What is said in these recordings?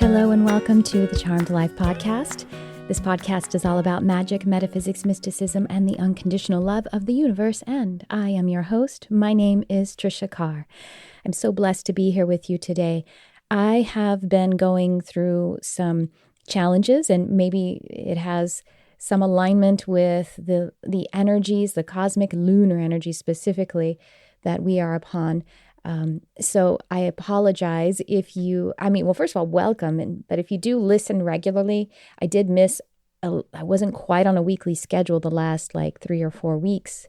Hello and welcome to the Charmed Life podcast. This podcast is all about magic, metaphysics, mysticism, and the unconditional love of the universe. And I am your host. My name is Tricia Carr. I'm so blessed to be here with you today. I have been going through some challenges, and maybe it has some alignment with the energies, the cosmic lunar energy specifically, that we are upon. So I apologize if you, first of all, welcome. But if you do listen regularly, I did miss, I wasn't quite on a weekly schedule the last 3 or 4 weeks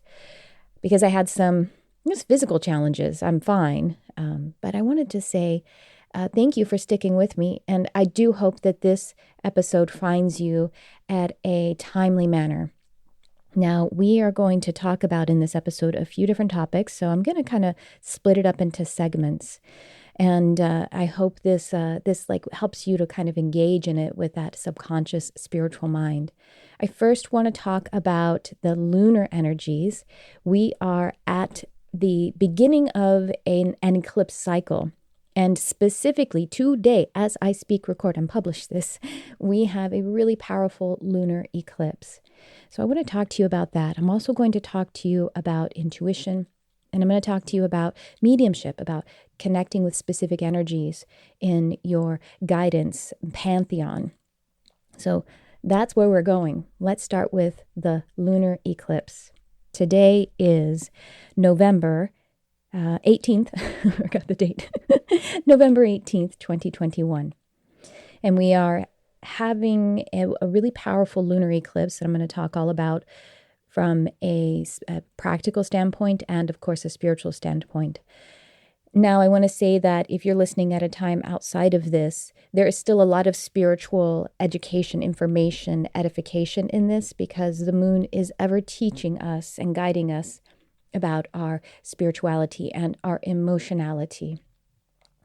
because I had some just physical challenges. I'm fine. But I wanted to say thank you for sticking with me. And I do hope that this episode finds you at a timely manner. Now, we are going to talk about in this episode a few different topics, so I'm going to kind of split it up into segments. And I hope this helps you to kind of engage in it with that subconscious spiritual mind. I first want to talk about the lunar energies. We are at the beginning of an eclipse cycle. And specifically today, as I speak, record, and publish this, we have a really powerful lunar eclipse. So I want to talk to you about that. I'm also going to talk to you about intuition, and I'm going to talk to you about mediumship, about connecting with specific energies in your guidance pantheon. So that's where we're going. Let's start with the lunar eclipse. Today is November 18th, I got the date, November 18th, 2021. And we are having a really powerful lunar eclipse that I'm going to talk all about from a practical standpoint and, of course, a spiritual standpoint. Now, I want to say that if you're listening at a time outside of this, there is still a lot of spiritual education, information, edification in this because the moon is ever teaching us and guiding us about our spirituality and our emotionality.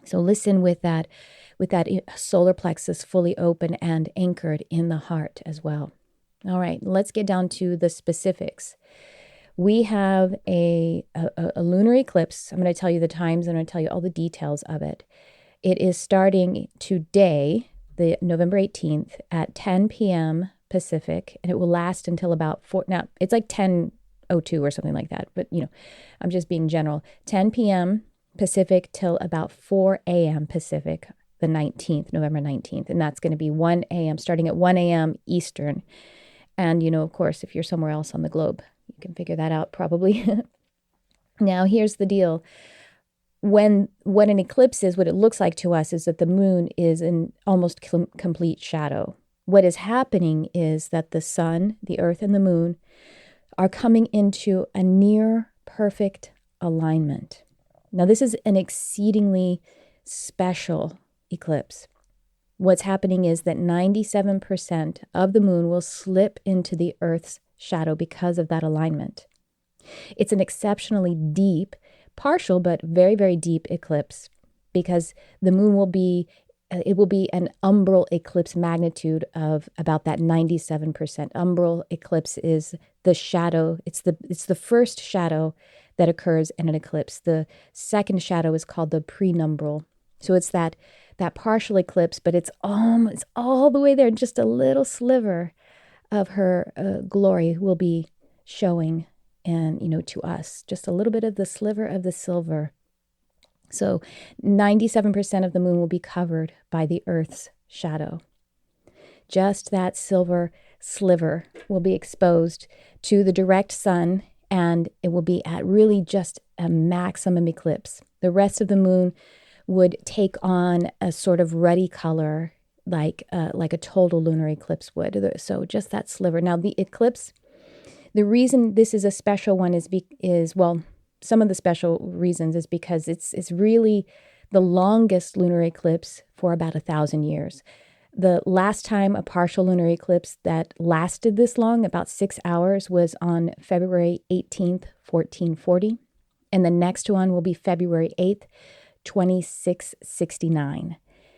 So listen with that solar plexus fully open and anchored in the heart as well. All right, let's get down to the specifics. We have a lunar eclipse. I'm going to tell you the times and I'm going to tell you all the details of it. It is starting today, the November 18th at 10 p.m. Pacific, and it will last until about now it's like 10:02 or something like that. But, I'm just being general. 10 p.m. Pacific till about 4 a.m. Pacific, the 19th, November 19th. And that's going to be 1 a.m., starting at 1 a.m. Eastern. And, of course, if you're somewhere else on the globe, you can figure that out probably. Now, here's the deal. When what an eclipse is, what it looks like to us is that the moon is in almost complete shadow. What is happening is that the sun, the earth, and the moon are coming into a near perfect alignment. Now, this is an exceedingly special eclipse. What's happening is that 97% of the moon will slip into the Earth's shadow because of that alignment. It's an exceptionally deep, partial, but very, very deep eclipse because the moon will be an umbral eclipse magnitude of about that 97%. Umbral eclipse is the shadow. It's the first shadow that occurs in an eclipse. The second shadow is called the prenumbral. So it's that partial eclipse, but it's all the way there. Just a little sliver of her glory will be showing, and to us, just a little bit of the sliver of the silver. So 97% of the moon will be covered by the Earth's shadow. Just that silver sliver will be exposed to the direct sun, and it will be at really just a maximum eclipse. The rest of the moon would take on a sort of ruddy color like a total lunar eclipse would. So just that sliver. Now the eclipse, the reason this is a special one is some of the special reasons is because it's really the longest lunar eclipse for about 1,000 years. The last time a partial lunar eclipse that lasted this long, about 6 hours, was on February 18th, 1440. And the next one will be February 8th, 2669.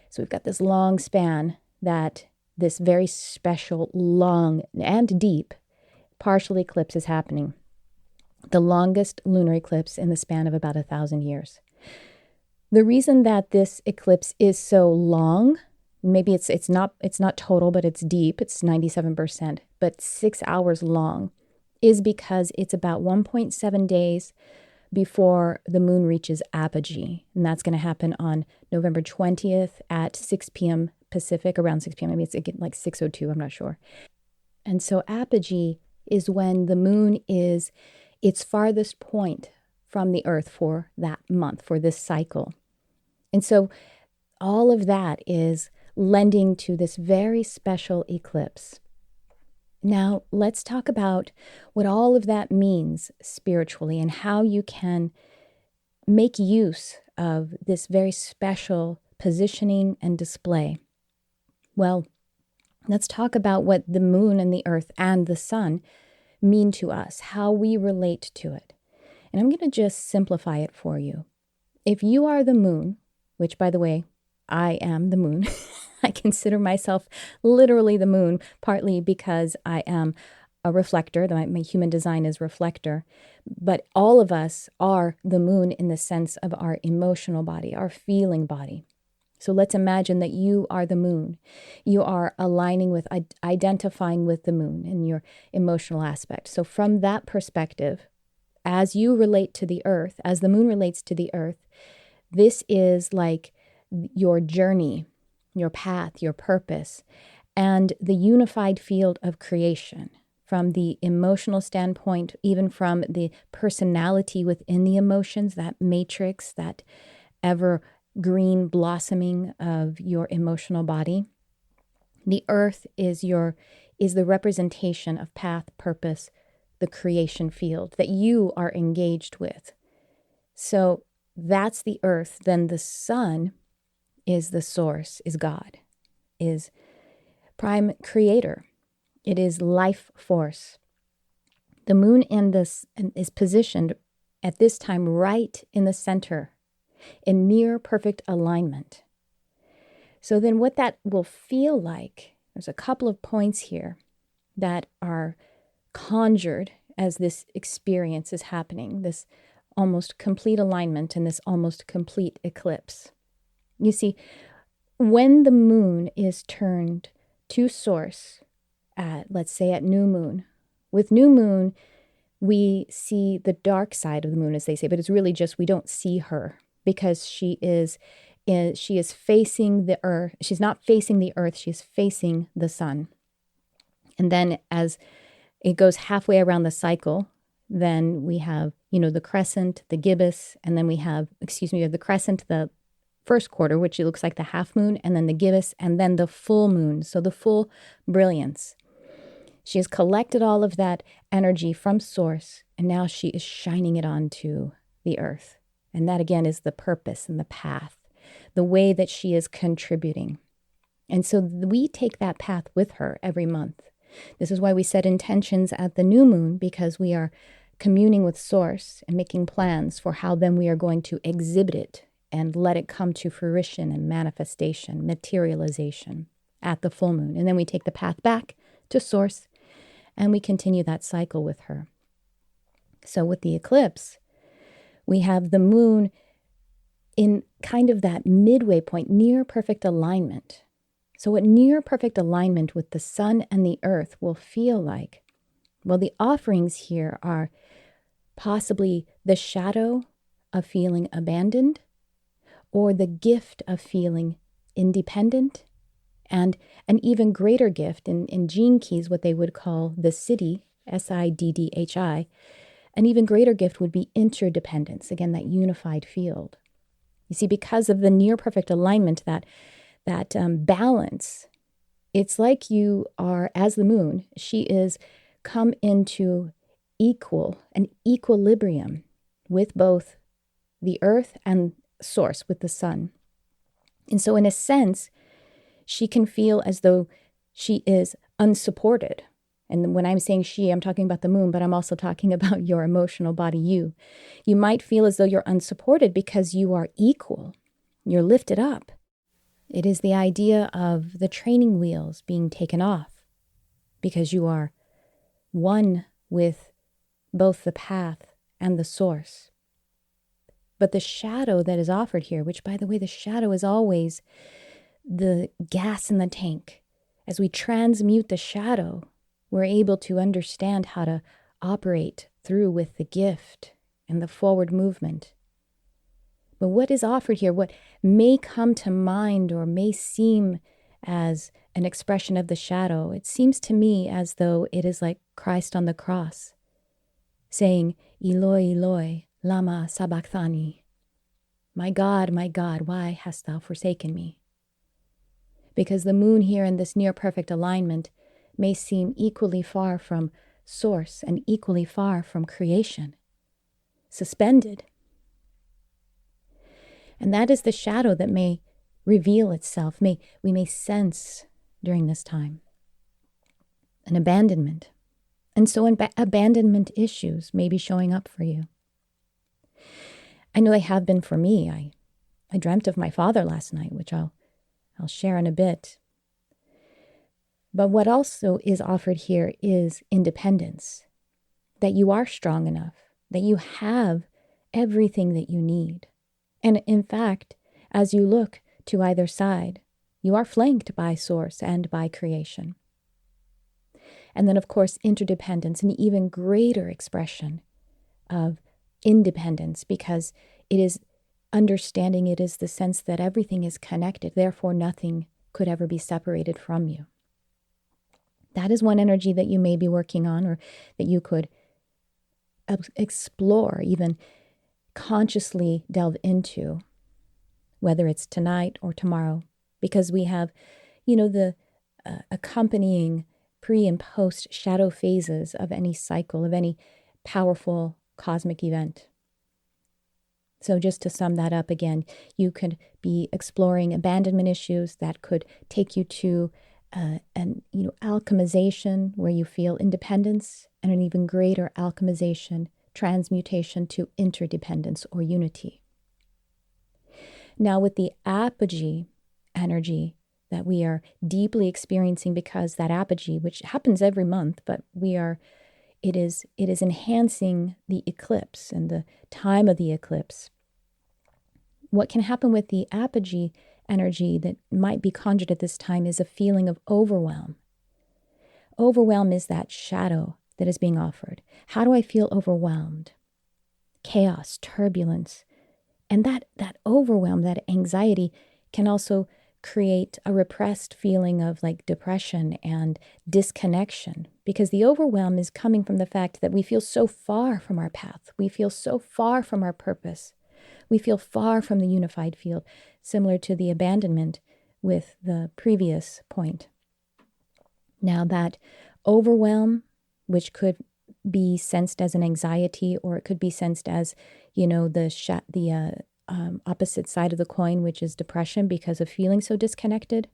So we've got this long span that this very special, long and deep partial eclipse is happening. The longest lunar eclipse in the span of about 1,000 years. The reason that this eclipse is so long maybe it's not total, but it's deep. It's 97%, but 6 hours long, is because it's about 1.7 days before the moon reaches apogee. And that's going to happen on November 20th at 6 p.m. Pacific, around 6 p.m. Maybe it's like 6:02, I'm not sure. And so apogee is when the moon is its farthest point from the earth for that month, for this cycle. And so all of that is lending to this very special eclipse. Now, let's talk about what all of that means spiritually and how you can make use of this very special positioning and display. Well, let's talk about what the moon and the earth and the sun mean to us, how we relate to it. And I'm going to just simplify it for you. If you are the moon, which, by the way, I am the moon. I consider myself literally the moon, partly because I am a reflector. My human design is reflector. But all of us are the moon in the sense of our emotional body, our feeling body. So let's imagine that you are the moon. You are aligning with, identifying with the moon in your emotional aspect. So from that perspective, as you relate to the earth, as the moon relates to the earth, this is like your journey, your path, your purpose, and the unified field of creation from the emotional standpoint, even from the personality within the emotions, that matrix, that evergreen blossoming of your emotional body. The earth is the representation of path, purpose, the creation field that you are engaged with. So that's the earth. Then the sun is the source, is God, is prime creator. It is life force. The moon is positioned at this time right in the center, in near perfect alignment. So then what that will feel like, there's a couple of points here that are conjured as this experience is happening, this almost complete alignment and this almost complete eclipse. You see, when the moon is turned to source let's say at new moon, with new moon, we see the dark side of the moon, as they say, but it's really just we don't see her because she is facing the earth. She's not facing the earth, she's facing the sun. And then as it goes halfway around the cycle, then we have, the crescent, the gibbous, and then we have the crescent, the first quarter, which it looks like the half moon, and then the gibbous, and then the full moon, so the full brilliance. She has collected all of that energy from source, and now she is shining it onto the earth. And that, again, is the purpose and the path, the way that she is contributing. And so we take that path with her every month. This is why we set intentions at the new moon, because we are communing with source and making plans for how then we are going to exhibit it and let it come to fruition and manifestation, materialization at the full moon. And then we take the path back to source and we continue that cycle with her. So with the eclipse, we have the moon in kind of that midway point, near perfect alignment. So what near perfect alignment with the sun and the earth will feel like? Well, the offerings here are possibly the shadow of feeling abandoned, or the gift of feeling independent, and an even greater gift in Gene Keys, what they would call the Siddhi, Siddhi, an even greater gift would be interdependence, again, that unified field. You see, because of the near perfect alignment, that balance, it's like you are, as the moon, she is come into an equilibrium with both the earth and source, with the sun. And so in a sense, she can feel as though she is unsupported. And when I'm saying she, I'm talking about the moon, but I'm also talking about your emotional body, you. You might feel as though you're unsupported because you are equal. You're lifted up. It is the idea of the training wheels being taken off because you are one with both the path and the source. But the shadow that is offered here, which, by the way, the shadow is always the gas in the tank. As we transmute the shadow, we're able to understand how to operate through with the gift and the forward movement. But what is offered here, what may come to mind or may seem as an expression of the shadow, it seems to me as though it is like Christ on the cross, saying, Eloi, Eloi, lama sabachthani. My God, why hast thou forsaken me? Because the moon here in this near perfect alignment may seem equally far from source and equally far from creation, suspended. And that is the shadow that may reveal itself, we may sense during this time. An abandonment. And so abandonment issues may be showing up for you. I know they have been for me. I dreamt of my father last night, which I'll share in a bit. But what also is offered here is independence, that you are strong enough, that you have everything that you need. And in fact, as you look to either side, you are flanked by source and by creation. And then, of course, interdependence, an even greater expression of independence, because it is understanding, it is the sense that everything is connected, therefore nothing could ever be separated from you. That is one energy that you may be working on, or that you could explore, even consciously delve into, whether it's tonight or tomorrow, because we have, the accompanying pre and post shadow phases of any cycle, of any powerful cosmic event. So just to sum that up again, you could be exploring abandonment issues that could take you to alchemization, where you feel independence, and an even greater alchemization, transmutation to interdependence or unity. Now with the apogee energy that we are deeply experiencing, because that apogee, which happens every month, but it is enhancing the eclipse and the time of the eclipse. What can happen with the apogee energy that might be conjured at this time is a feeling of overwhelm. Overwhelm is that shadow that is being offered. How do I feel overwhelmed? Chaos, turbulence. And that overwhelm, that anxiety can also create a repressed feeling of like depression and disconnection, because the overwhelm is coming from the fact that we feel so far from our path. We feel so far from our purpose. We feel far from the unified field, similar to the abandonment with the previous point. Now that overwhelm, which could be sensed as an anxiety, or it could be sensed as, the opposite side of the coin, which is depression because of feeling so disconnected,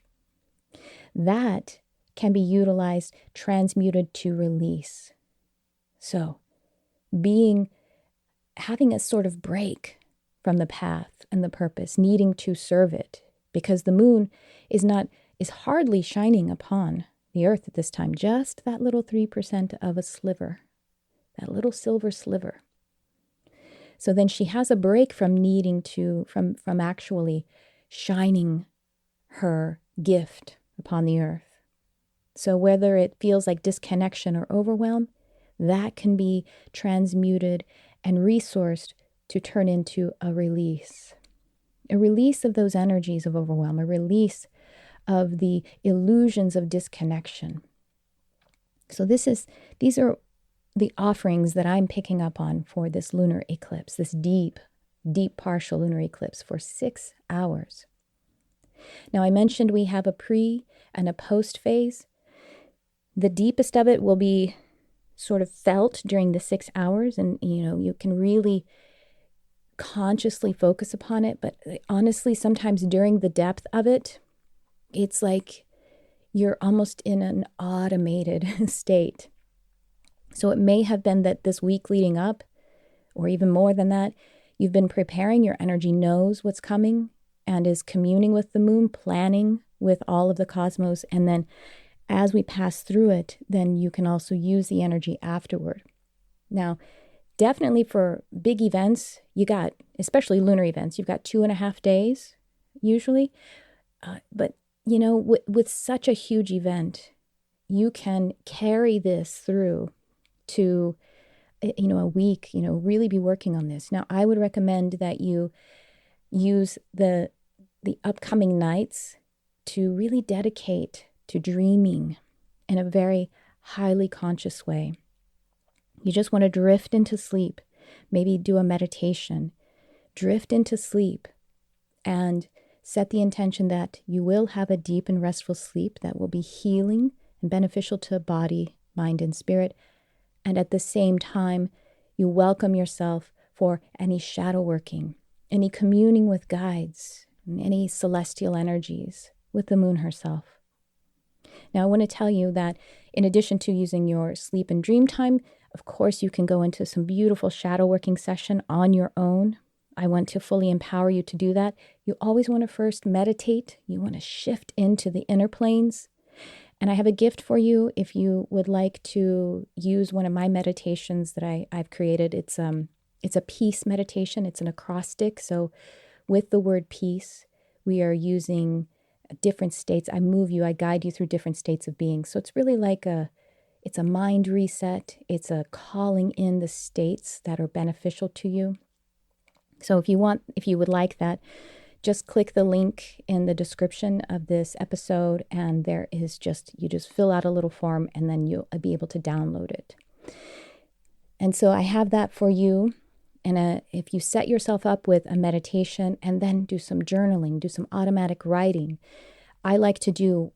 that can be utilized, transmuted to release. So having a sort of break from the path and the purpose, needing to serve it, because the moon is hardly shining upon the earth at this time, just that little 3% of a sliver, that little silver sliver. So then she has a break from needing to, from actually shining her gift upon the earth. So whether it feels like disconnection or overwhelm, that can be transmuted and resourced to turn into a release of those energies of overwhelm, a release of the illusions of disconnection. So these are the offerings that I'm picking up on for this lunar eclipse, this deep, deep partial lunar eclipse for 6 hours. Now, I mentioned we have a pre and a post phase. The deepest of it will be sort of felt during the 6 hours, and you can really consciously focus upon it. But honestly, sometimes during the depth of it, it's like you're almost in an automated state. So it may have been that this week leading up, or even more than that, you've been preparing, your energy knows what's coming and is communing with the moon, planning with all of the cosmos. And then as we pass through it, then you can also use the energy afterward. Now, definitely for big events, especially lunar events, you've got 2.5 days usually. But, with such a huge event, you can carry this through to, a week, really be working on this. Now, I would recommend that you use the upcoming nights to really dedicate to dreaming in a very highly conscious way. You just want to drift into sleep, maybe do a meditation, drift into sleep, and set the intention that you will have a deep and restful sleep that will be healing and beneficial to body, mind, and spirit. And at the same time, you welcome yourself for any shadow working, any communing with guides, and any celestial energies with the moon herself. Now, I want to tell you that in addition to using your sleep and dream time, of course, you can go into some beautiful shadow working session on your own. I want to fully empower you to do that. You always want to first meditate. You want to shift into the inner planes. And I have a gift for you if you would like to use one of my meditations that I've created. It's a peace meditation. It's an acrostic. So with the word peace, we are using different states. I guide you through different states of being. So it's really like it's a mind reset. It's a calling in the states that are beneficial to you. So if you would like that, just click the link in the description of this episode, and you just fill out a little form, and then you'll be able to download it. And so I have that for you. And if you set yourself up with a meditation and then do some journaling, do some automatic writing, I like to do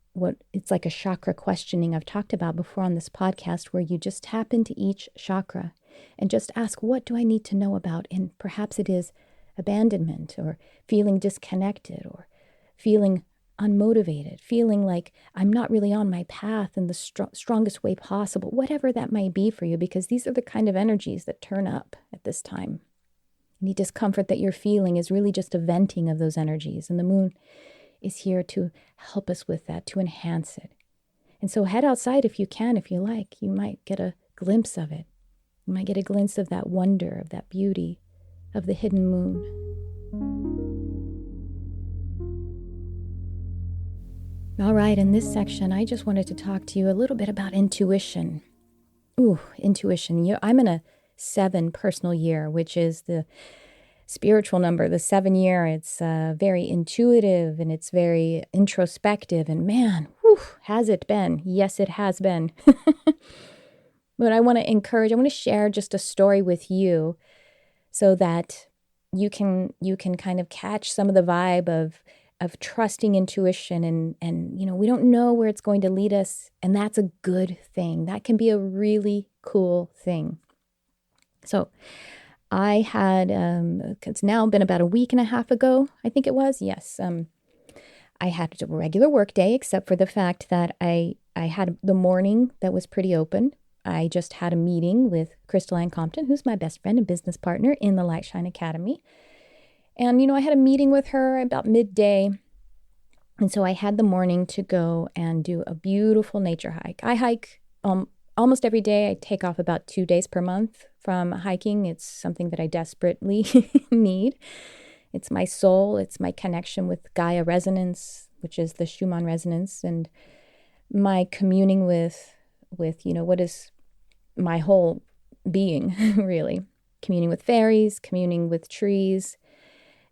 it's like a chakra questioning I've talked about before on this podcast, where you just tap into each chakra and just ask, what do I need to know about? And perhaps it is abandonment, or feeling disconnected, or feeling unmotivated, feeling like I'm not really on my path in the strongest way possible, whatever that might be for you, because these are the kind of energies that turn up at this time. Any discomfort that you're feeling is really just a venting of those energies, and the moon is here to help us with that, to enhance it. And so head outside if you can, if you like. You might get a glimpse of it. You might get a glimpse of that wonder, of that beauty, of the hidden moon. All right, in this section, I just wanted to talk to you a little bit about intuition. Intuition. I'm in a 7 personal year, which is the spiritual number, the 7 year. It's very intuitive, and it's very introspective, and man, has it been? Yes, it has been. But I want to share just a story with you so that you can kind of catch some of the vibe of trusting intuition, and we don't know where it's going to lead us, and that's a good thing. That can be a really cool thing. So I had, it's now been about a week and a half ago, I think it was. Yes. I had a regular work day, except for the fact that I had the morning that was pretty open. I just had a meeting with Crystal Ann Compton, who's my best friend and business partner in the Lightshine Academy. And, I had a meeting with her about midday. And so I had the morning to go and do a beautiful nature hike. I hike almost every day. I take off about 2 days per month from hiking. It's something that I desperately need. It's my soul. It's my connection with Gaia resonance, which is the Schumann resonance, and my communing with what is my whole being, really. Communing with fairies, communing with trees,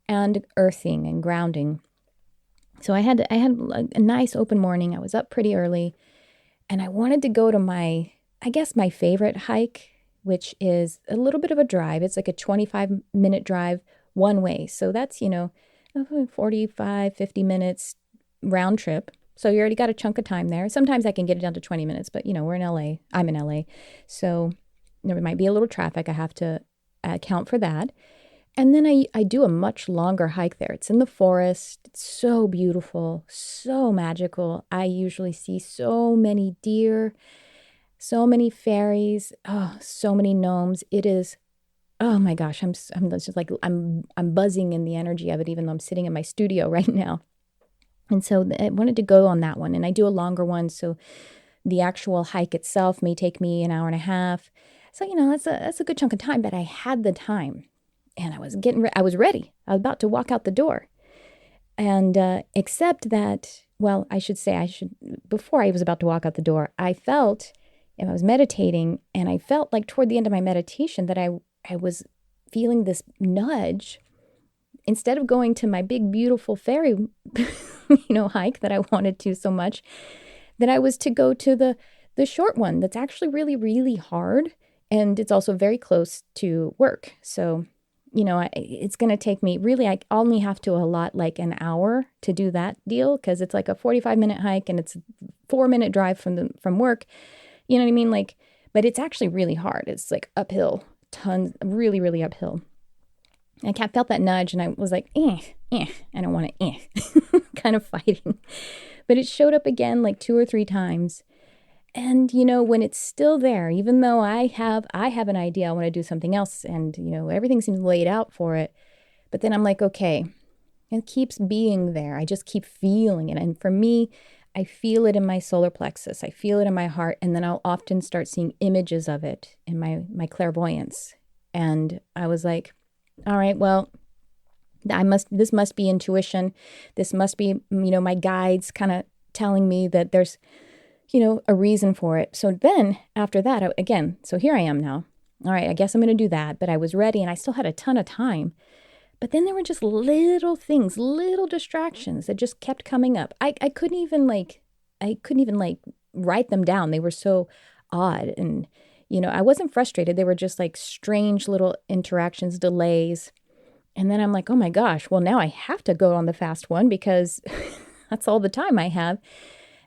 and earthing and grounding. So I had a nice open morning. I was up pretty early, and I wanted to go to my favorite hike, which is a little bit of a drive. It's like a 25-minute drive one way. So that's, 45, 50 minutes round trip. So you already got a chunk of time there. Sometimes I can get it down to 20 minutes, but we're in LA. I'm in LA. So there might be a little traffic. I have to account for that. And then I do a much longer hike there. It's in the forest. It's so beautiful, so magical. I usually see so many deer, so many fairies, so many gnomes. It is, oh my gosh, I'm just like, I'm buzzing in the energy of it, even though I'm sitting in my studio right now. And so I wanted to go on that one, and I do a longer one. So the actual hike itself may take me an hour and a half. So, that's a good chunk of time, but I had the time, and I was ready. I was about to walk out the door. And except that, well, before I was about to walk out the door, I felt, and I was meditating, and I felt like toward the end of my meditation that I was feeling this nudge. Instead of going to my big, beautiful fairy, hike that I wanted to so much, that I was to go to the short one that's actually really, really hard. And it's also very close to work. So, it's going to take me, really, I only have to allot like an hour to do that deal, because it's like a 45-minute hike and it's a 4-minute drive from work. You know what I mean? Like, but it's actually really hard. It's like uphill, tons, really, really uphill. I felt that nudge and I was like, I don't want to, kind of fighting. But it showed up again like 2 or 3 times. And, when it's still there, even though I have an idea, I want to do something else, and, everything seems laid out for it. But then I'm like, okay, it keeps being there. I just keep feeling it. And for me, I feel it in my solar plexus. I feel it in my heart. And then I'll often start seeing images of it in my clairvoyance. And I was like, all right, well, this must be intuition. This must be, my guides kind of telling me that there's, a reason for it. So then after that, so here I am now. All right, I guess I'm going to do that. But I was ready and I still had a ton of time. But then there were just little things, little distractions that just kept coming up. I couldn't even write them down. They were so odd. And, I wasn't frustrated. They were just like strange little interactions, delays. And then I'm like, oh my gosh, well, now I have to go on the fast one because that's all the time I have.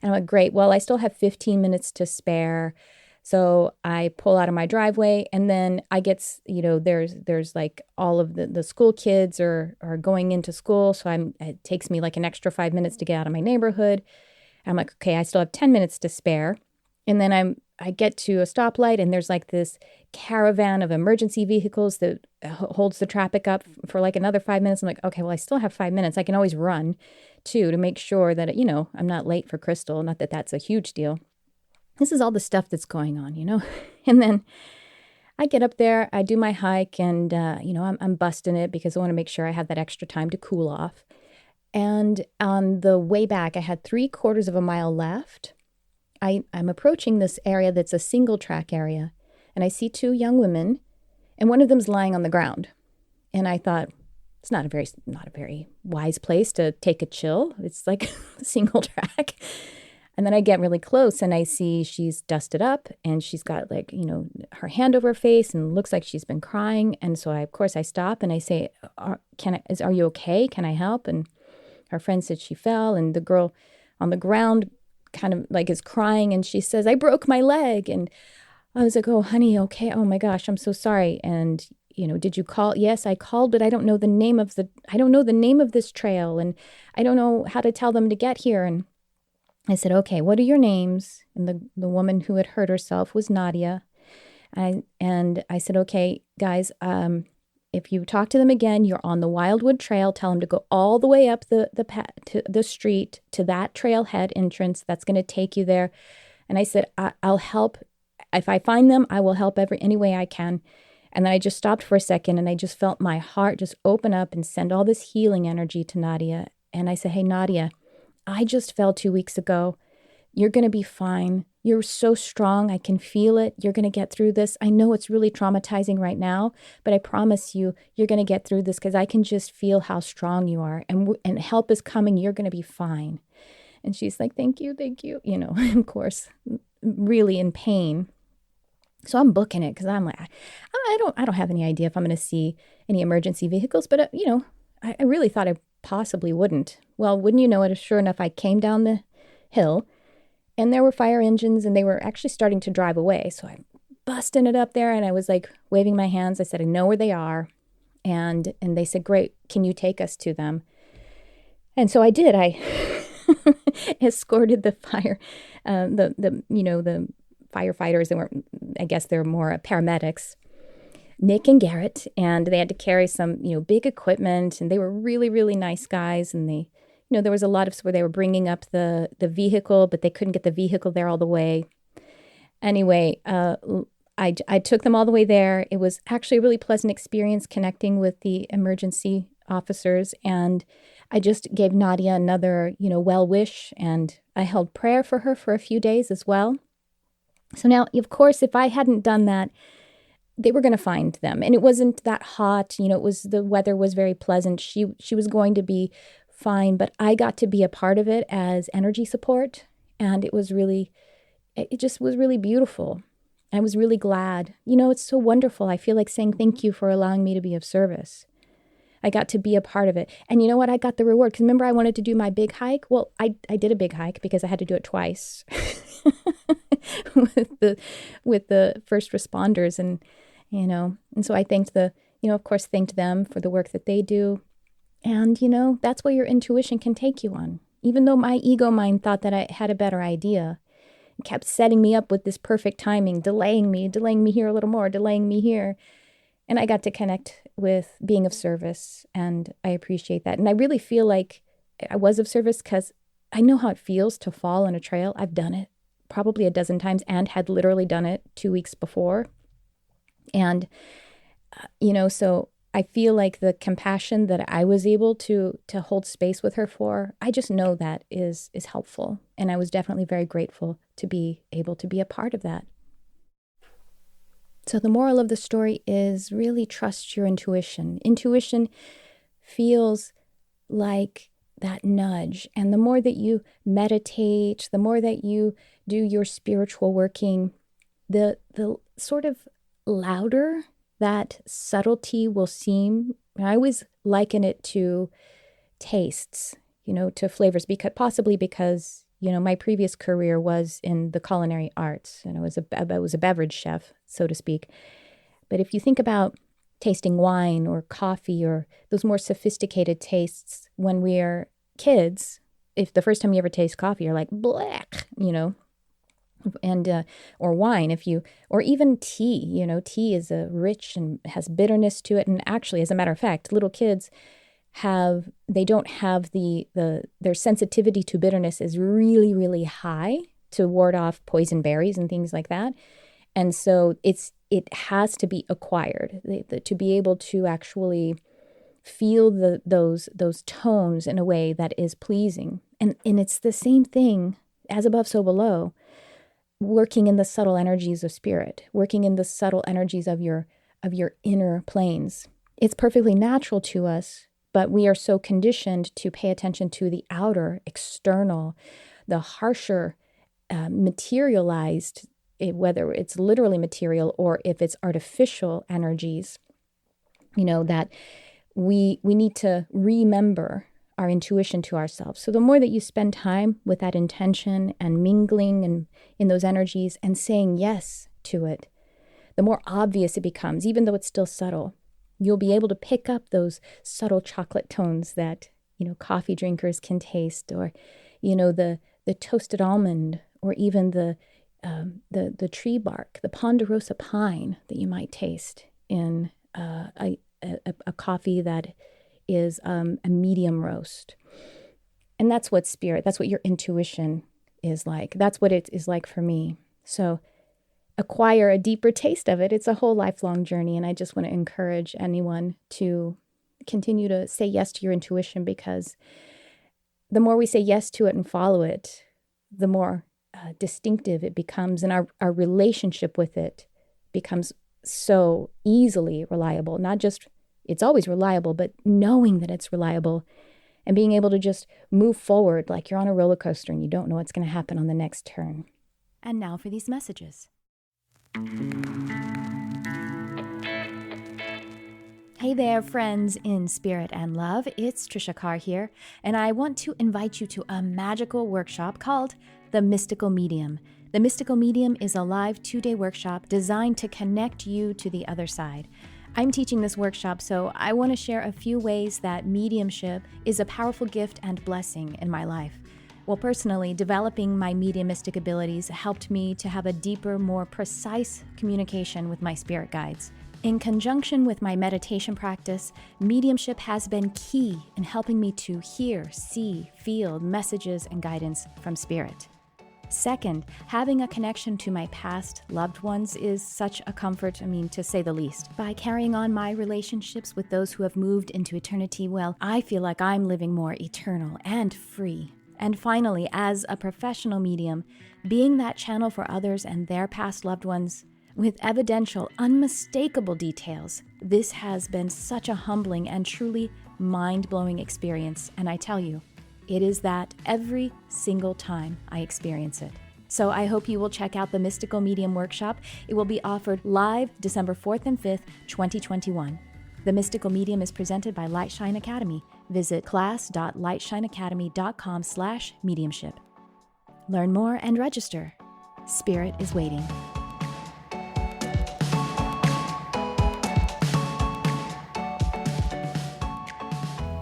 And I'm like, great. Well, I still have 15 minutes to spare. So I pull out of my driveway, and then I get, there's like all of the school kids are going into school. So it takes me like an extra 5 minutes to get out of my neighborhood. I'm like, okay, I still have 10 minutes to spare. And then I get to a stoplight, and there's like this caravan of emergency vehicles that holds the traffic up for like another 5 minutes. I'm like, okay, well, I still have 5 minutes. I can always run too, to make sure that, I'm not late for Crystal. Not that that's a huge deal. This is all the stuff that's going on, And then I get up there, I do my hike, and, I'm busting it because I want to make sure I have that extra time to cool off. And on the way back, I had 3/4 of a mile left. I'm approaching this area that's a single track area, and I see 2 young women, and one of them's lying on the ground. And I thought, it's not a very wise place to take a chill. It's like a single track. And then I get really close and I see she's dusted up and she's got like, her hand over her face and looks like she's been crying. And so of course I stop and I say, are you okay? Can I help? And her friend said she fell, and the girl on the ground kind of like is crying, and she says, I broke my leg. And I was like, oh, honey, okay. Oh my gosh, I'm so sorry. And did you call? Yes, I called, but I don't know the name of this trail, and I don't know how to tell them to get here. And I said, okay, what are your names? And the woman who had hurt herself was Nadia. And I said, okay, guys, if you talk to them again, you're on the Wildwood Trail. Tell them to go all the way up to the street to that trailhead entrance. That's going to take you there. And I said, I'll help. If I find them, I will help any way I can. And then I just stopped for a second, and I just felt my heart just open up and send all this healing energy to Nadia. And I said, hey, Nadia, I just fell 2 weeks ago. You're going to be fine. You're so strong. I can feel it. You're going to get through this. I know it's really traumatizing right now, but I promise you, you're going to get through this because I can just feel how strong you are. And help is coming. You're going to be fine. And she's like, thank you. Of course, really in pain. So I'm booking it because I'm like, I don't have any idea if I'm going to see any emergency vehicles, but I really thought I possibly wouldn't. Well, wouldn't you know it? Sure enough, I came down the hill, and there were fire engines, and they were actually starting to drive away. So I'm busting it up there, and I was like waving my hands. I said, I know where they are, and they said, great, can you take us to them? And so I did. I escorted the the firefighters. They weren't, I guess they're more paramedics, Nick and Garrett, and they had to carry some, big equipment, and they were really, really nice guys. And they, there was a lot of where they were bringing up the vehicle, but they couldn't get the vehicle there all the way. Anyway, I took them all the way there. It was actually a really pleasant experience connecting with the emergency officers, and I just gave Nadia another, well wish, and I held prayer for her for a few days as well. So now, of course, if I hadn't done that, they were going to find them. And it wasn't that hot. The weather was very pleasant. She was going to be fine, but I got to be a part of it as energy support. And it just was really beautiful. I was really glad. It's so wonderful. I feel like saying thank you for allowing me to be of service. I got to be a part of it. And you know what? I got the reward. Because remember, I wanted to do my big hike. Well, I did a big hike because I had to do it twice with the first responders. And so I thanked thanked them for the work that they do. And, that's where your intuition can take you on. Even though my ego mind thought that I had a better idea, it kept setting me up with this perfect timing, delaying me here a little more, delaying me here. And I got to connect with being of service, and I appreciate that. And I really feel like I was of service because I know how it feels to fall on a trail. I've done it probably a dozen times and had literally done it 2 weeks before. And, so I feel like the compassion that I was able to hold space with her for, I just know that is helpful. And I was definitely very grateful to be able to be a part of that. So the moral of the story is really trust your intuition. Intuition feels like that nudge. And the more that you meditate, the more that you do your spiritual working, the sort of louder that subtlety will seem. I always liken it to tastes, to flavors, because my previous career was in the culinary arts, and I was a beverage chef, so to speak. But if you think about tasting wine or coffee or those more sophisticated tastes when we are kids, if the first time you ever taste coffee, you're like, blech, and or wine, or even tea, tea is a rich and has bitterness to it. And actually, as a matter of fact, little kids don't have their sensitivity to bitterness is really, really high to ward off poison berries and things like that. And so it has to be acquired to be able to actually feel those tones in a way that is pleasing. And it's the same thing, as above, so below, working in the subtle energies of spirit, working in the subtle energies of your inner planes. It's perfectly natural to us, but we are so conditioned to pay attention to the outer, external, the harsher, materialized, whether it's literally material or if it's artificial energies, that we need to remember our intuition to ourselves. So the more that you spend time with that intention and mingling and in those energies and saying yes to it, the more obvious it becomes, even though it's still subtle. You'll be able to pick up those subtle chocolate tones that, coffee drinkers can taste, or, the toasted almond, or even the tree bark, the ponderosa pine that you might taste in a coffee that is a medium roast. And that's what your intuition is like. That's what it is like for me. So acquire a deeper taste of it. It's a whole lifelong journey. And I just want to encourage anyone to continue to say yes to your intuition, because the more we say yes to it and follow it, the more distinctive it becomes. And our relationship with it becomes so easily reliable. Not just it's always reliable, but knowing that it's reliable and being able to just move forward like you're on a roller coaster and you don't know what's going to happen on the next turn. And now for these messages. Hey there, friends in spirit and love. It's Tricia Carr here, and I want to invite you to a magical workshop called The Mystical Medium. The Mystical Medium is a live 2-day workshop designed to connect you to the other side. I'm teaching this workshop, so I want to share a few ways that mediumship is a powerful gift and blessing in my life. Well, personally, developing my mediumistic abilities helped me to have a deeper, more precise communication with my spirit guides. In conjunction with my meditation practice, mediumship has been key in helping me to hear, see, feel messages and guidance from spirit. Second, having a connection to my past loved ones is such a comfort, to say the least. By carrying on my relationships with those who have moved into eternity, well, I feel like I'm living more eternal and free. And finally, as a professional medium, being that channel for others and their past loved ones with evidential, unmistakable details, this has been such a humbling and truly mind-blowing experience. And I tell you, it is that every single time I experience it. So I hope you will check out the Mystical Medium Workshop. It will be offered live December 4th and 5th, 2021. The Mystical Medium is presented by Lightshine Academy. Visit class.lightshineacademy.com/mediumship. Learn more and register. Spirit is waiting.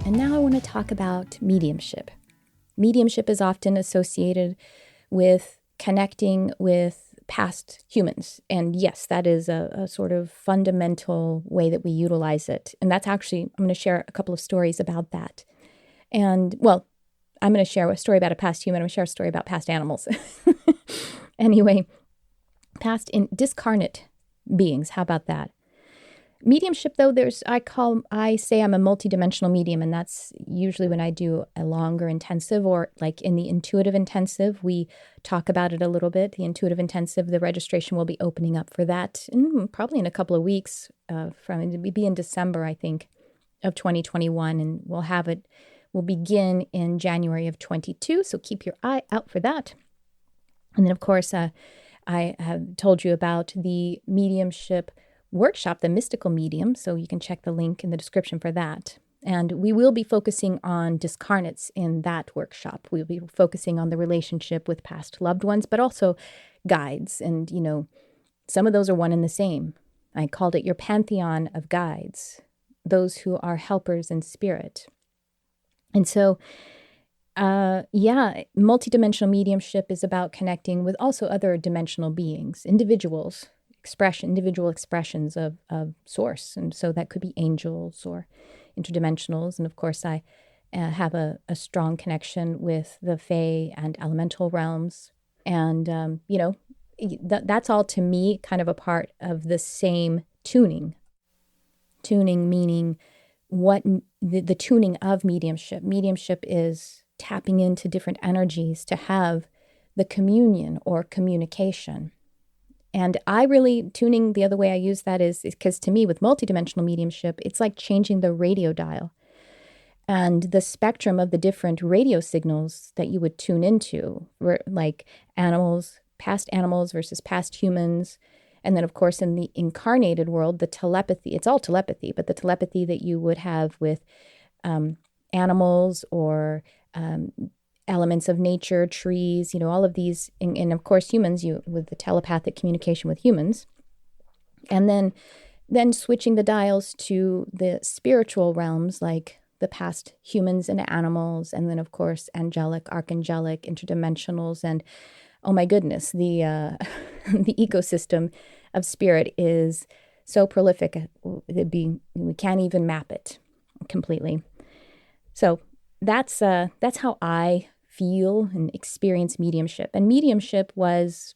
And now I want to talk about mediumship. Mediumship is often associated with connecting with past humans. And yes, that is a sort of fundamental way that we utilize it. And that's actually, I'm going to share a couple of stories about that. And, well, I'm going to share a story about a past human. I'm going to share a story about past animals. Anyway, past discarnate beings. How about that? Mediumship, though, I say I'm a multidimensional medium, and that's usually when I do a longer intensive, or like in the intuitive intensive, we talk about it a little bit. The intuitive intensive, the registration will be opening up for that probably in a couple of weeks. It'll be in December, I think, of 2021, and we'll begin in January of 22. So keep your eye out for that. And then, of course, I have told you about the mediumship workshop, the Mystical Medium, so you can check the link in the description for that. And we will be focusing on discarnates in that workshop. We'll be focusing on the relationship with past loved ones, but also guides. And, some of those are one and the same. I called it your pantheon of guides, those who are helpers in spirit. And so, multidimensional mediumship is about connecting with also other dimensional beings, individual expressions of source. And so that could be angels or interdimensionals. And of course, I have a strong connection with the Fae and elemental realms. And, that's all to me kind of a part of the same tuning. Tuning meaning what the tuning of mediumship. Mediumship is tapping into different energies to have the communion or communication. And I really, tuning, the other way I use that is because to me with multidimensional mediumship, it's like changing the radio dial and the spectrum of the different radio signals that you would tune into, like animals, past animals versus past humans. And then, of course, in the incarnated world, the telepathy, it's all telepathy, but the telepathy that you would have with animals or elements of nature, trees, all of these, and of course humans, with the telepathic communication with humans, and then switching the dials to the spiritual realms, like the past humans and animals, and then of course angelic, archangelic, interdimensionals, and oh my goodness, the the ecosystem of spirit is so prolific, we can't even map it completely. So that's how I feel and experience mediumship. And mediumship was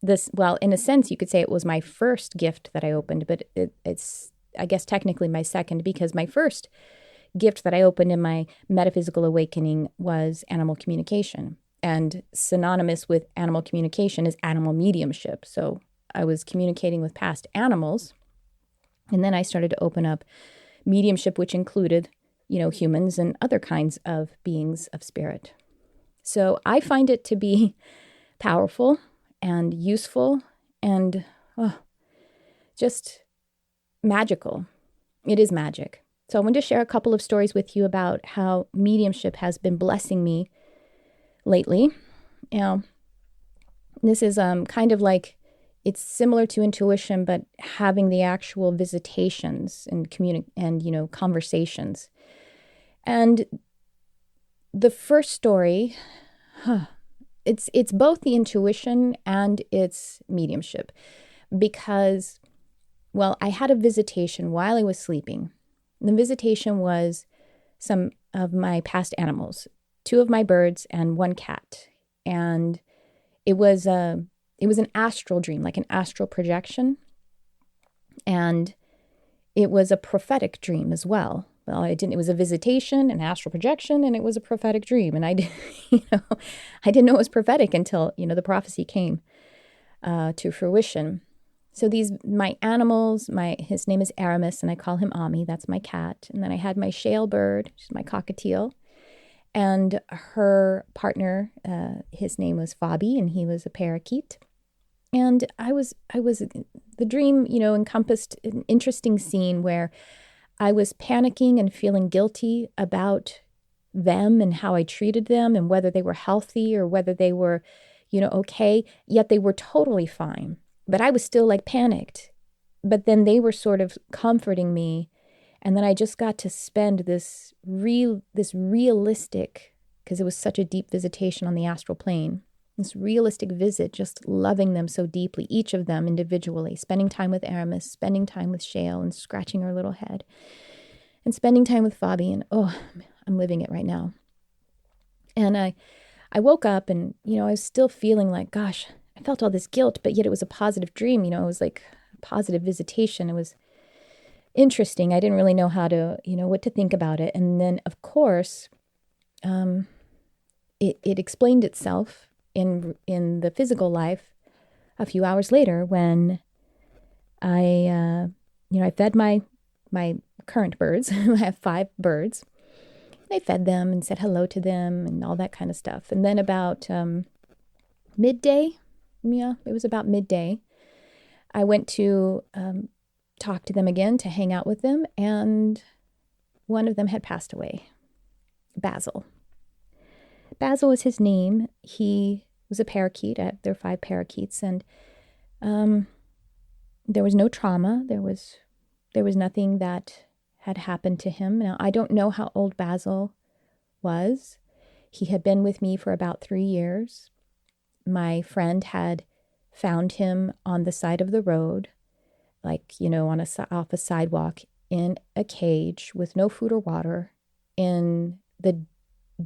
this, well, in a sense, you could say it was my first gift that I opened, but it's, I guess, technically my second, because my first gift that I opened in my metaphysical awakening was animal communication. And synonymous with animal communication is animal mediumship. So I was communicating with past animals. And then I started to open up mediumship, which included, humans and other kinds of beings of spirit. So I find it to be powerful and useful and just magical. It is magic. So I want to share a couple of stories with you about how mediumship has been blessing me lately. This is kind of like, it's similar to intuition, but having the actual visitations and conversations. And the first story, it's both the intuition and it's mediumship, because, well, I had a visitation while I was sleeping. The visitation was some of my past animals, 2 of my birds and 1 cat. And it was an astral dream, like an astral projection. And it was a prophetic dream as well. Well, it was a visitation, an astral projection, and it was a prophetic dream. And I didn't know it was prophetic until, the prophecy came to fruition. So my animals, his name is Aramis, and I call him Ami. That's my cat. And then I had my shale bird, which is my cockatiel, and her partner, his name was Fabi, and he was a parakeet. And the dream, encompassed an interesting scene where I was panicking and feeling guilty about them and how I treated them and whether they were healthy or whether they were, okay, yet they were totally fine. But I was still like panicked. But then they were sort of comforting me. And then I just got to spend this realistic, because it was such a deep visitation on the astral plane, this realistic visit, just loving them so deeply, each of them individually, spending time with Aramis, spending time with Shale and scratching her little head, and spending time with Fabi. And I'm living it right now. And I woke up and, I was still feeling like, gosh, I felt all this guilt, but yet it was a positive dream. It was like a positive visitation. It was interesting. I didn't really know how to, what to think about it. And then, of course, it explained itself in the physical life a few hours later when I fed my current birds. I have 5 birds. I fed them and said hello to them and all that kind of stuff. And then about midday, it was about midday, I went to talk to them again, to hang out with them, and one of them had passed away, Basil. Basil was his name. He was a parakeet. There are 5 parakeets, and there was no trauma. There was nothing that had happened to him. Now, I don't know how old Basil was. He had been with me for about 3 years. My friend had found him on the side of the road, like, off a sidewalk, in a cage with no food or water, in the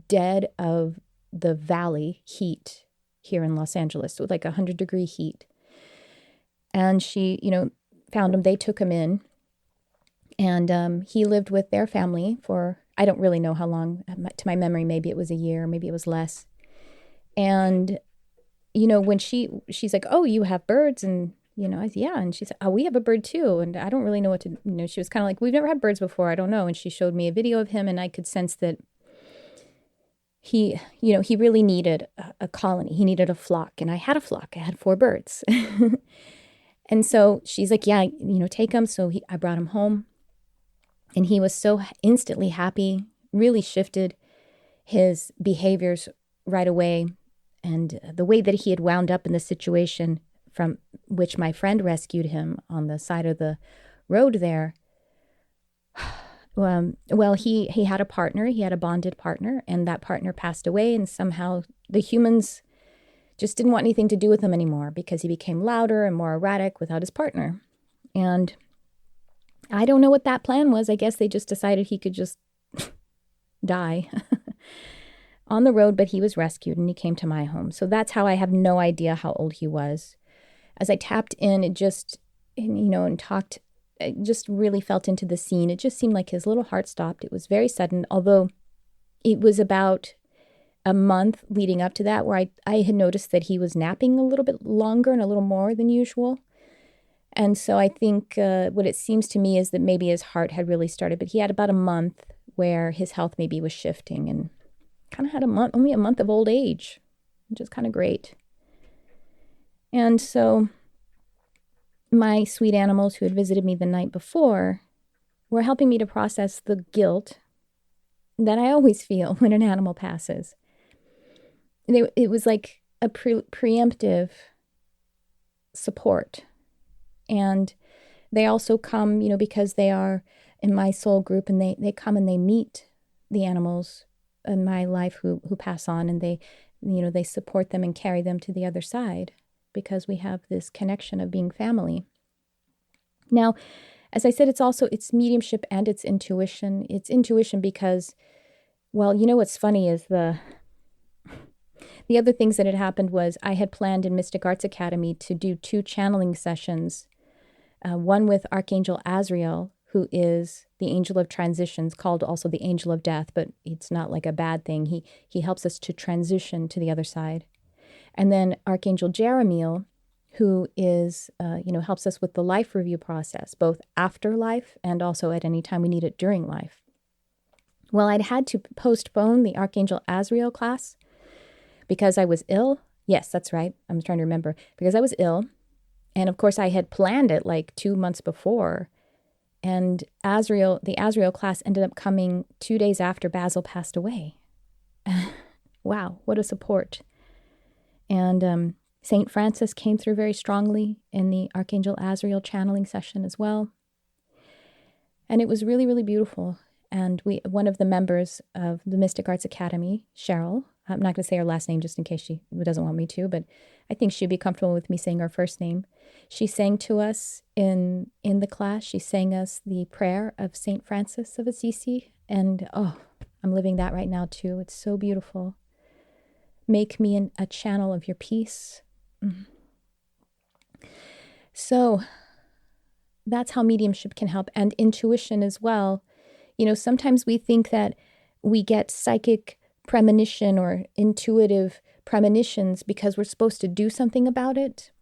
dead of the valley heat here in Los Angeles, with like 100-degree heat. And she, found him. They took him in, and he lived with their family for, I don't really know how long. To my memory, maybe it was a year, maybe it was less. And when she's like, oh, you have birds? And, I said, yeah. And she said, oh, we have a bird too. And I don't really know what to, she was kind of like, we've never had birds before. I don't know. And she showed me a video of him, and I could sense that he really needed a colony. He needed a flock. And I had a flock. I had 4 birds. And so she's like, yeah, take him. So I brought him home, and he was so instantly happy, really shifted his behaviors right away. And the way that he had wound up in the situation from which my friend rescued him on the side of the road there, well, he had a partner. He had a bonded partner, and that partner passed away. And somehow the humans just didn't want anything to do with him anymore because he became louder and more erratic without his partner. And I don't know what that plan was. I guess they just decided he could just die on the road, but he was rescued and he came to my home. So that's how I have no idea how old he was. As I tapped in, and talked, I just really felt into the scene. It just seemed like his little heart stopped. It was very sudden, although it was about a month leading up to that where I had noticed that he was napping a little bit longer and a little more than usual. And so I think what it seems to me is that maybe his heart had really started, but he had about a month where his health maybe was shifting, and kind of had only a month of old age, which is kind of great. And so my sweet animals who had visited me the night before were helping me to process the guilt that I always feel when an animal passes. It was like a preemptive support. And they also come, because they are in my soul group, and they come and they meet the animals in my life who pass on, and they support them and carry them to the other side because we have this connection of being family. Now, as I said, it's mediumship and it's intuition. It's intuition because, well, what's funny is the The other things that had happened was I had planned in Mystic Arts Academy to do 2 channeling sessions, one with Archangel Azrael, who is the angel of transitions, called also the angel of death, but it's not like a bad thing. He helps us to transition to the other side. And then Archangel Jeremiel, who is, helps us with the life review process, both after life and also at any time we need it during life. Well, I'd had to postpone the Archangel Azrael class because I was ill. Yes, that's right. I'm trying to remember. Because I was ill. And of course, I had planned it like 2 months before. And the Azrael class ended up coming 2 days after Basil passed away. Wow, what a support. And St. Francis came through very strongly in the Archangel Azrael channeling session as well. And it was really, really beautiful. And one of the members of the Mystic Arts Academy, Cheryl, I'm not going to say her last name just in case she doesn't want me to, but I think she'd be comfortable with me saying her first name. She sang to us in the class. She sang us the prayer of St. Francis of Assisi. And I'm living that right now too. It's so beautiful. Make me a channel of your peace. So that's how mediumship can help, and intuition as well. Sometimes we think that we get psychic premonition or intuitive premonitions because we're supposed to do something about it,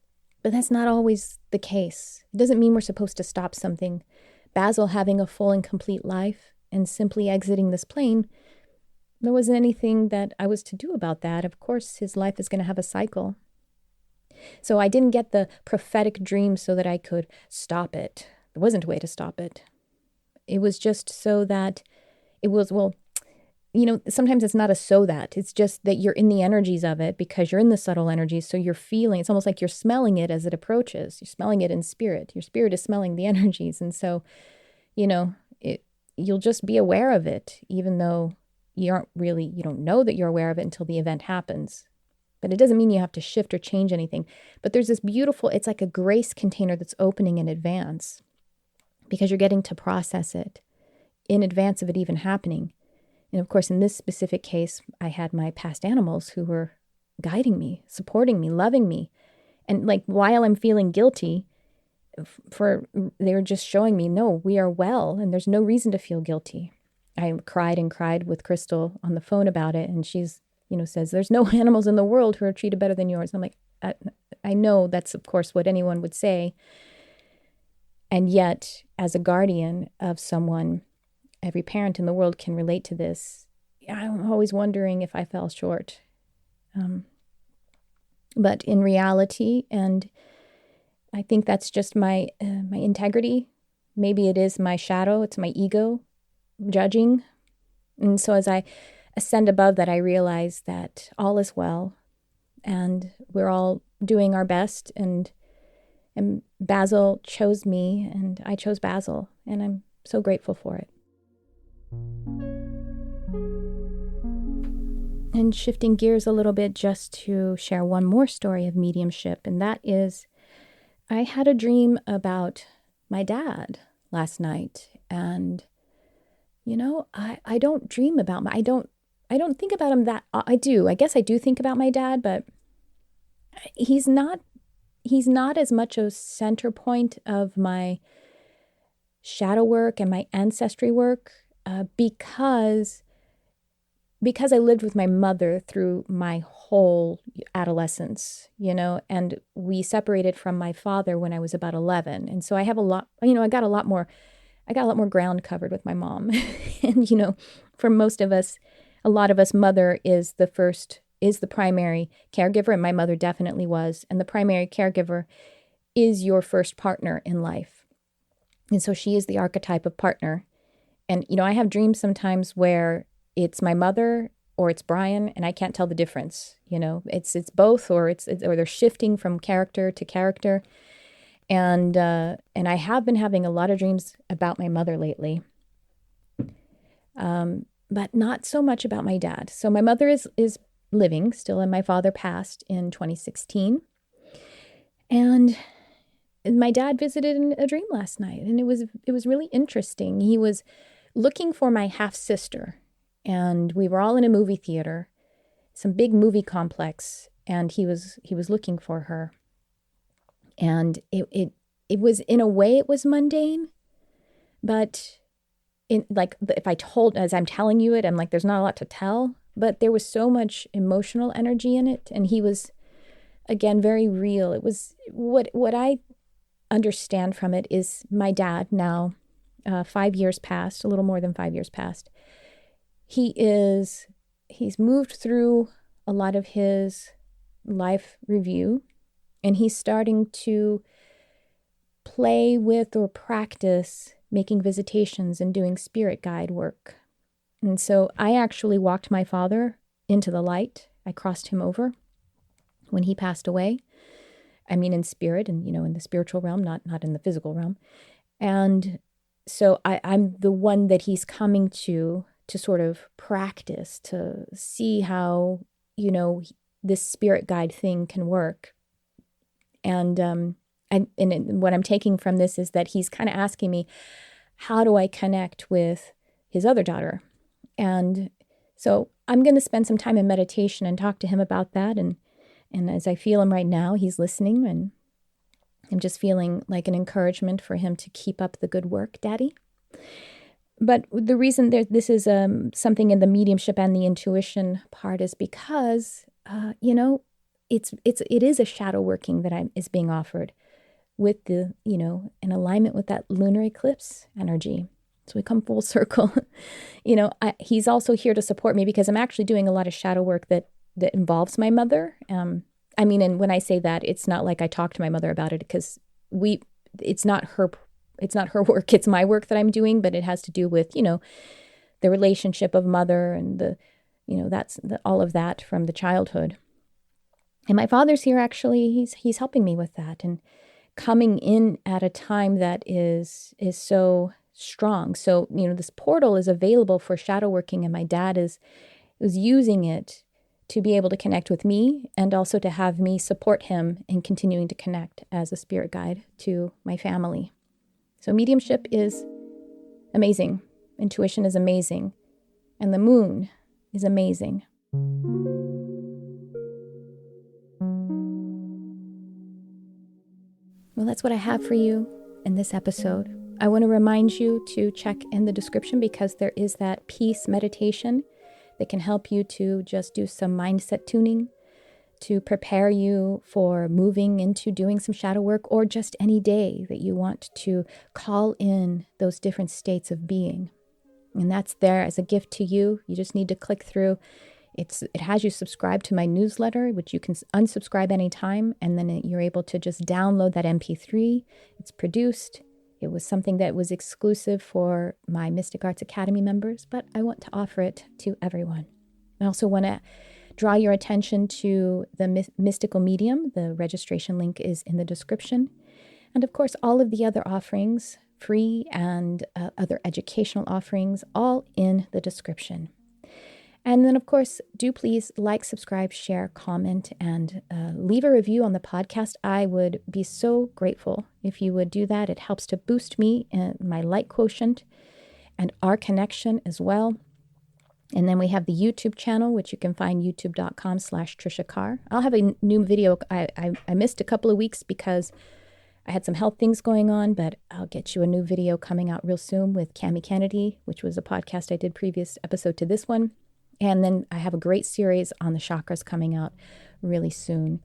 but that's not always the case. It doesn't mean we're supposed to stop something. Basil having a full and complete life and simply exiting this plane, there wasn't anything that I was to do about that. Of course, his life is going to have a cycle. So I didn't get the prophetic dream so that I could stop it. There wasn't a way to stop it. It was just so that it was, sometimes it's not a so that. It's just that you're in the energies of it because you're in the subtle energies. So you're feeling, it's almost like you're smelling it as it approaches. You're smelling it in spirit. Your spirit is smelling the energies. And so, you'll just be aware of it, even though you don't know that you're aware of it until the event happens. But it doesn't mean you have to shift or change anything. But there's this beautiful, it's like a grace container that's opening in advance because you're getting to process it in advance of it even happening. And of course, in this specific case, I had my past animals who were guiding me, supporting me, loving me. And like while I'm feeling guilty, they were just showing me, no, we are well, and there's no reason to feel guilty. I cried and cried with Crystal on the phone about it, and she's says, there's no animals in the world who are treated better than yours. And I'm like, I know that's, of course, what anyone would say. And yet, as a guardian of someone, every parent in the world can relate to this. I'm always wondering if I fell short. But in reality, and I think that's just my integrity. Maybe it is my shadow. It's my ego judging. And so as I ascend above that, I realize that all is well and we're all doing our best. And Basil chose me and I chose Basil. And I'm so grateful for it. And shifting gears a little bit just to share one more story of mediumship. And that is, I had a dream about my dad last night. And, I don't dream about I don't think about him that, I do. I guess I do think about my dad, but he's not as much a center point of my shadow work and my ancestry work because I lived with my mother through my whole adolescence, and we separated from my father when I was about 11. And so I have a lot, I got a lot more ground covered with my mom. And, for most of us, a lot of us, mother is the primary caregiver, and my mother definitely was. And the primary caregiver is your first partner in life. And so she is the archetype of partner. And, I have dreams sometimes where it's my mother or it's Brian, and I can't tell the difference. It's both, or they're shifting from character to character. And I have been having a lot of dreams about my mother lately. But not so much about my dad. So my mother is living still, and my father passed in 2016. And my dad visited in a dream last night, and it was really interesting. He was looking for my half sister, and we were all in a movie theater, some big movie complex, and he was looking for her. And it was, in a way, it was mundane, but if I told, as I'm telling you it, I'm like, there's not a lot to tell, but there was so much emotional energy in it. And he was, again, very real. It was what I understand from it is my dad now, 5 years past, a little more than 5 years past. He's moved through a lot of his life review, and he's starting to play with or practice making visitations and doing spirit guide work. And so I actually walked my father into the light. I crossed him over when he passed away. I mean, in spirit and, in the spiritual realm, not in the physical realm. And so I'm the one that he's coming to sort of practice, to see how, this spirit guide thing can work. And what I'm taking from this is that he's kind of asking me, how do I connect with his other daughter? And so I'm going to spend some time in meditation and talk to him about that. And as I feel him right now, he's listening, and I'm just feeling like an encouragement for him to keep up the good work, Daddy. But the reason this is something in the mediumship and the intuition part is because, it is a shadow working that is being offered with the, in alignment with that lunar eclipse energy. So we come full circle. He's also here to support me because I'm actually doing a lot of shadow work that involves my mother. And when I say that, it's not like I talk to my mother about it, because it's not her work, it's my work that I'm doing, but it has to do with, the relationship of mother and all of that from the childhood. And my father's here, actually, he's helping me with that and coming in at a time that is so strong. So, this portal is available for shadow working, and my dad was using it to be able to connect with me, and also to have me support him in continuing to connect as a spirit guide to my family. So mediumship is amazing. Intuition is amazing. And the moon is amazing. Well, that's what I have for you in this episode. I want to remind you to check in the description, because there is that peace meditation that can help you to just do some mindset tuning, to prepare you for moving into doing some shadow work, or just any day that you want to call in those different states of being. And that's there as a gift to you. You just need to click through. It has you subscribe to my newsletter, which you can unsubscribe anytime, and then you're able to just download that MP3. It's produced. It was something that was exclusive for my Mystic Arts Academy members, but I want to offer it to everyone. I also want to draw your attention to the Mystical Medium. The registration link is in the description. And of course, all of the other offerings, free and other educational offerings, all in the description. And then, of course, do please like, subscribe, share, comment, and leave a review on the podcast. I would be so grateful if you would do that. It helps to boost me and my light quotient and our connection as well. And then we have the YouTube channel, which you can find youtube.com/Tricia Carr. I'll have a new video. I missed a couple of weeks because I had some health things going on, but I'll get you a new video coming out real soon with Cami Kennedy, which was a podcast I did previous episode to this one. And then I have a great series on the chakras coming out really soon.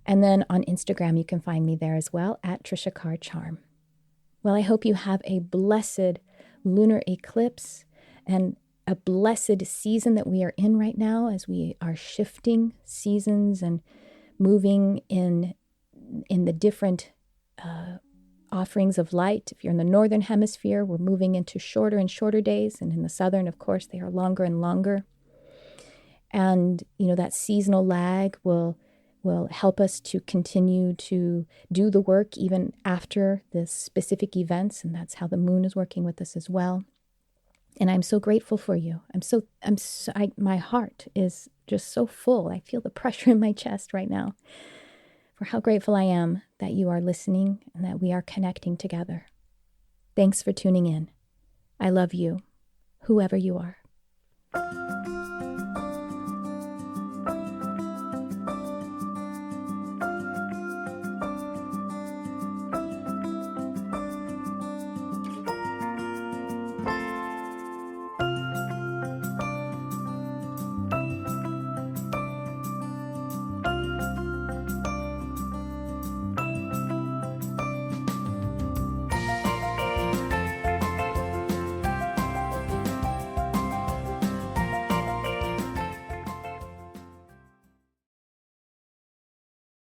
And then on Instagram, you can find me there as well, at Tricia Carr Charm. Well, I hope you have a blessed lunar eclipse and a blessed season that we are in right now, as we are shifting seasons and moving in the different offerings of light. If you're in the northern hemisphere, we're moving into shorter and shorter days. And in the southern, of course, they are longer and longer. And, that seasonal lag will help us to continue to do the work even after the specific events. And that's how the moon is working with us as well. And I'm so grateful for you. My heart is just so full. I feel the pressure in my chest right now for how grateful I am that you are listening and that we are connecting together. Thanks for tuning in. I love you, whoever you are.